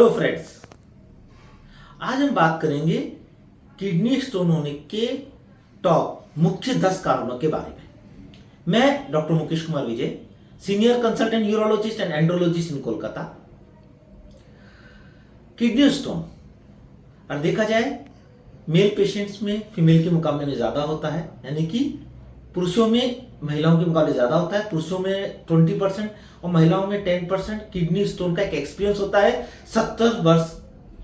Hello friends, आज हम बात करेंगे किडनी स्टोन होने के टॉप मुख्य 10 कारणों के बारे में। मैं doctor Mukesh Kumar Vijay, senior consultant urologist and andrologist in Kolkata. Kidney stone और देखा जाए मेल पेशेंट्स में फीमेल के मुकाबले में ज्यादा होता है, यानी कि पुरुषों में महिलाओं के मुकाबले ज्यादा होता है। पुरुषों में 20% और महिलाओं में 10% किडनी स्टोन का एक एक्सपीरियंस होता है 70 वर्ष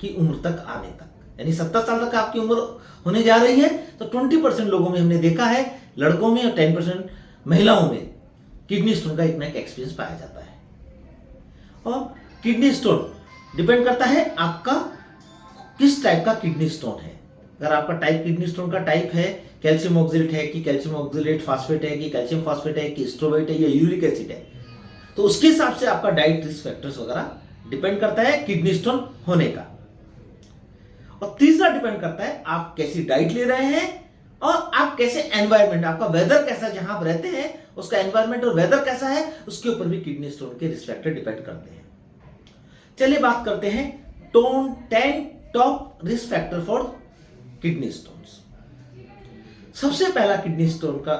की उम्र तक आने तक, यानी 70 साल तक आपकी उम्र होने जा रही है तो 20% लोगों में हमने देखा है लड़कों में और 10% महिलाओं में किडनी स्टोन का एक ना एक एक्सपीरियंस पाया जाता है। और किडनी स्टोन डिपेंड करता है आपका किस टाइप का किडनी स्टोन है। अगर आपका टाइप किडनी स्टोन का टाइप है कैल्शियम ऑक्सलेट है कि कैल्शियम ऑक्सलेट फास्फेट है कि कैल्शियम फास्फेट है कि स्ट्रोवेट है या यूरिक एसिड है, तो उसके हिसाब से आपका डाइट रिस्क फैक्टर्स वगैरह डिपेंड करता है किडनी स्टोन होने का। और तीसरा डिपेंड करता है आप कैसी डाइट ले रहे हैं और आप कैसे एनवायरमेंट, आपका वेदर कैसा, जहां आप रहते हैं उसका एनवायरमेंट और वेदर कैसा है, उसके ऊपर भी किडनी स्टोन के रिस्क फैक्टर डिपेंड करते हैं। चलिए बात करते हैं 10 top risk factor for kidney stones. सबसे पहला किडनी स्टोन का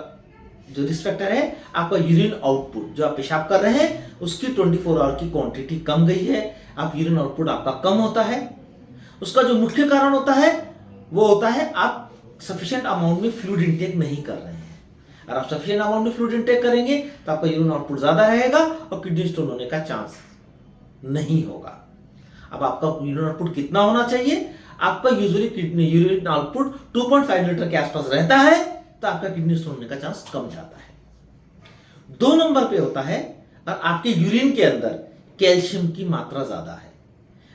जो रिस्क फैक्टर है आपका यूरिन आउटपुट, जो आप पेशाब कर रहे हैं उसकी 24 आवर की क्वांटिटी कम गई है, आप यूरिन आउटपुट आपका कम होता है। उसका जो मुख्य कारण होता है वो होता है आप सफिशिएंट अमाउंट में फ्लूइड इंटेक नहीं कर रहे हैं। अगर आप सफिशिएंट अमाउंट में फ्लूइड इंटेक करेंगे तो आपका यूरिन आउटपुट ज्यादा रहेगा और किडनी स्टोन होने का चांस नहीं होगा। अब आपका यूरिन आउटपुट कितना होना चाहिए? आपका usually kidney urine output 2.5 litre के आसपास रहता है तो आपका किडनी स्टोन होने का चांस कम जाता है। 2 नंबर पे होता है और आपके यूरिन के अंदर कैल्शियम की मात्रा ज्यादा है।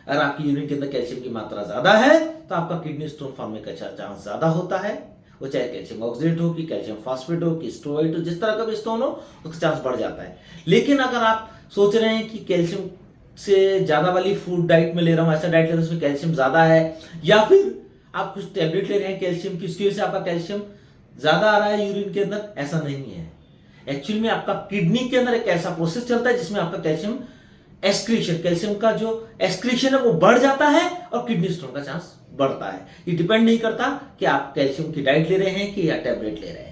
अगर आपके यूरिन के अंदर कैल्शियम की मात्रा ज्यादा है तो आपका किडनी स्टोन फॉर्म का चांस ज्यादा होता है। वो चाहे कैल्शियम ऑक्सलेट हो कि कैल्शियम फास्फेट हो कि स्ट्रोइड हो, जिस तरह का भी स्टोन हो उसका चांस बढ़ जाता है। लेकिन अगर आप सोच रहे हैं कि कैल्शियम से ज्यादा वाली फूड डाइट में ले रहा हूं, ऐसा डाइट ले रहा हूं उसमें कैल्शियम ज्यादा है, या फिर आप कुछ टैबलेट ले रहे हैं कैल्शियम की, उसकी वजह से आपका कैल्शियम ज्यादा आ रहा है यूरिन के अंदर, ऐसा नहीं है। एक्चुअली में आपका किडनी के अंदर एक ऐसा प्रोसेस चलता है जिसमें आपका कैल्शियम एक्सक्रीशन, कैल्शियम का जो एक्सक्रीशन है वो बढ़ जाता है और किडनी स्टोन का चांस बढ़ता है। ये डिपेंड नहीं करता कि आप कैल्शियम की डाइट ले रहे हैं कि या टैबलेट ले रहे हैं।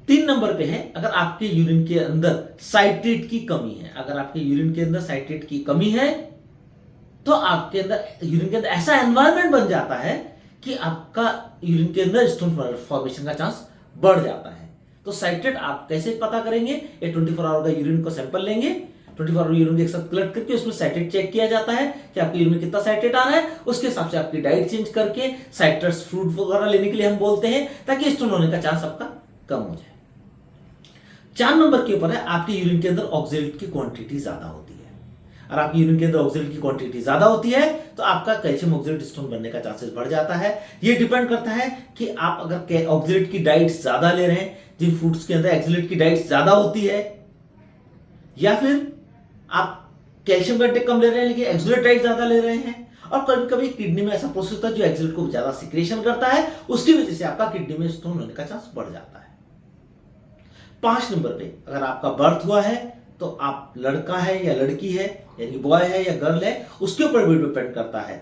3 नंबर पे है अगर आपके यूरिन के अंदर साइट्रेट की कमी है। अगर आपके यूरिन के अंदर साइट्रेट की कमी है तो आपके अंदर यूरिन के अंदर ऐसा एनवायरनमेंट बन जाता है कि आपका यूरिन के अंदर स्टोन फॉर्मेशन का चांस बढ़ जाता है। तो साइट्रेट आप कैसे पता करेंगे? ये 24 आवर का यूरिन को सैंपल लेंगे, 24 आवर यूरिन एक साथ कलेक्ट करके उसमें साइट्रेट चेक किया जाता है कि आपके यूरिन में कितना साइट्रेट आ रहा है। उसके हिसाब से आपकी डाइट चेंज करके साइट्रस फ्रूट वगैरह लेने के लिए हम बोलते हैं ताकि स्टोन होने का चांस आपका कम हो जाए। 4 नंबर के ऊपर है आपके यूरिन के अंदर ऑक्सलेट की क्वांटिटी ज्यादा होती है। और आपकी यूरिन के अंदर ऑक्सलेट की क्वांटिटी ज्यादा होती है तो आपका कैल्शियम ऑक्सलेट स्टोन बनने का चांसेस बढ़ जाता है। ये डिपेंड करता है कि आप अगर ऑक्सलेट की डाइट ज्यादा ले रहे हैं, जिन फूड्स के अंदर ऑक्सलेट की डाइट ज्यादा होती है, या फिर आप कैल्शियम कंटेंट कम ले रहे हैं लेकिन ऑक्सलेट डाइट ज्यादा ले रहे हैं। और कभी कभी किडनी में ऐसा प्रोसेस होता है जो ऑक्सलेट को ज्यादा सिक्रेशन करता है, उसकी वजह से आपका किडनी में स्टोन होने का चांस बढ़ जाता है। 5 नंबर पे अगर आपका बर्थ हुआ है तो आप लड़का है या लड़की है, यानी बॉय है या गर्ल है, उसके ऊपर भी डिपेंड करता है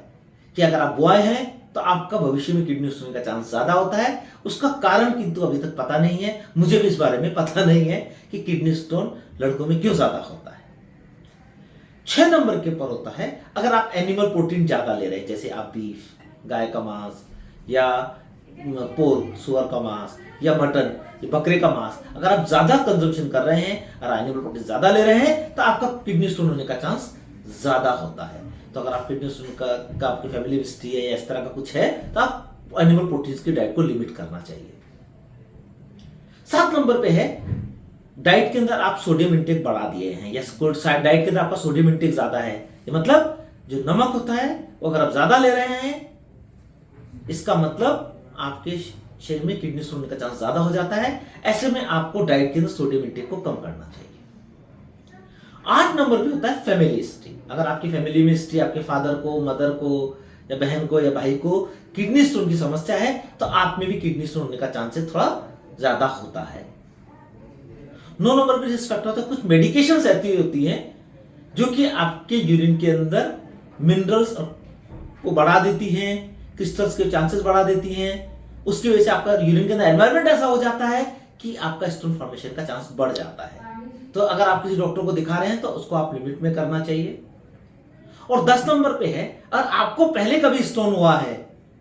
कि अगर आप बॉय हैं तो आपका भविष्य में किडनी स्टोन का चांस ज्यादा होता है। उसका कारण किंतु अभी तक पता नहीं है, मुझे भी इस बारे में पता नहीं है कि किडनी स्टोन लड़कों में क्यों ज्यादा होता है। 6 नंबर के ऊपर होता है अगर आप एनिमल प्रोटीन ज्यादा ले रहे हैं, जैसे आप बीफ, गाय का मांस या पोर्क, सुअर का मांस या मटन, बकरे का मांस, अगर आप ज्यादा कंजम्पशन कर रहे हैं और एनिमल प्रोटीन ज्यादा ले रहे हैं तो आपका किडनी स्टोन होने का चांस ज्यादा होता है। तो अगर आप किडनी स्टोन का आपकी फैमिली हिस्ट्री है या इस तरह का कुछ है तो आप एनिमल प्रोटीन की डाइट को लिमिट करना चाहिए। 7 नंबर पे है डाइट के अंदर आप सोडियम इंटेक बढ़ा दिए हैं, या डाइट के अंदर आपका सोडियम इंटेक ज्यादा है। ये मतलब जो नमक होता है वो अगर आप ज्यादा ले रहे हैं, इसका मतलब आपके शरीर में किडनी स्टोन होने का चांस ज्यादा हो जाता है। ऐसे में आपको डाइट के अंदर सोडियम इंटेक को कम करना चाहिए। 8 नंबर पे होता है फैमिली हिस्ट्री। अगर आपकी फैमिली में हिस्ट्री, आपके फादर को, मदर को या बहन को या भाई को किडनी स्टोन की समस्या है तो आप में भी किडनी स्टोन होने का चांसेस थोड़ा ज्यादा होता है। 9 नंबर पे रिस्क फैक्टर होता है कुछ मेडिकेशंस ऐसी होती हैं जो कि आपके यूरिन के अंदर मिनरल्स को बढ़ा देती हैं, क्रिस्टल्स के चांसेस बढ़ा देती हैं। उसकी वजह से आपका यूरिन के अंदर एनवायरनमेंट ऐसा हो जाता है कि आपका स्टोन फॉर्मेशन का चांस बढ़ जाता है। तो अगर आप किसी डॉक्टर को दिखा रहे हैं तो उसको आप लिमिट में करना चाहिए। और 10 नंबर पे है, अगर आपको पहले कभी स्टोन हुआ है,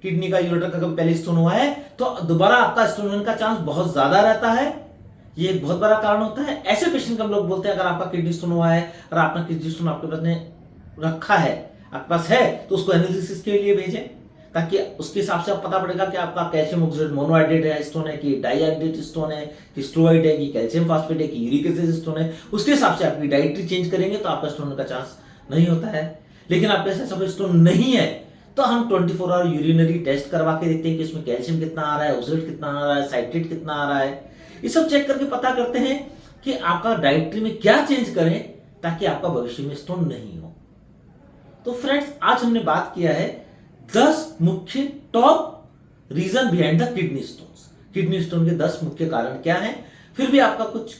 किडनी का, यूरेटर का कभी पहले स्टोन हुआ है, तो दोबारा आपका स्टोन होने का चांस बहुत ज्यादा रहता है। ये एक बहुत बड़ा कारण होता है। ऐसे पेशेंट को हम लोग बोलते हैं, अगर आपका किडनी स्टोन हुआ है और आपका किडनी स्टोन आपके पास ने रखा है, आपके पास है, तो उसको एनालिसिस के लिए भेजें, ताकि उसके हिसाब से आप पता पड़ेगा कि आपका कैल्शियम ऑक्सलेट मोनोहाइड्रेट है स्टोन है, कि डाइहाइड्रेट स्टोन है, कि स्टेरॉइड है, कि कैल्शियम फास्फेट है, कि यूरिक एसिड स्टोन है। उसके हिसाब से आपकी डाइटरी चेंज करेंगे तो आपका स्टोन का चांस नहीं होता है। लेकिन आपके ऐसा सब स्टोन नहीं है तो हम 24 आवर यूरिनरी टेस्ट करवा के देखते हैं कि इसमें कैल्शियम कितना आ रहा है, ऑक्सलेट कितना आ रहा है, साइट्रेट कितना आ रहा है। ये सब चेक करके पता करते हैं कि आपका डाइटरी में क्या चेंज करें ताकि आपका भविष्य में स्टोन नहीं हो। तो फ्रेंड्स, आज हमने बात किया है 10 मुख्य top reason behind the kidney stones. Kidney stone के 10 मुख्य कारण क्या हैं। फिर भी आपका कुछ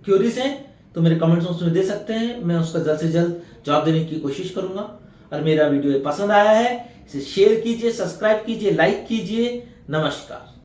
क्यूरीज है तो मेरे कमेंट्स उसमें दे सकते हैं, मैं उसका जल्द से जल्द जवाब देने की कोशिश करूंगा। और मेरा वीडियो पसंद आया है इसे शेयर कीजिए, सब्सक्राइब कीजिए, लाइक कीजिए। नमस्कार।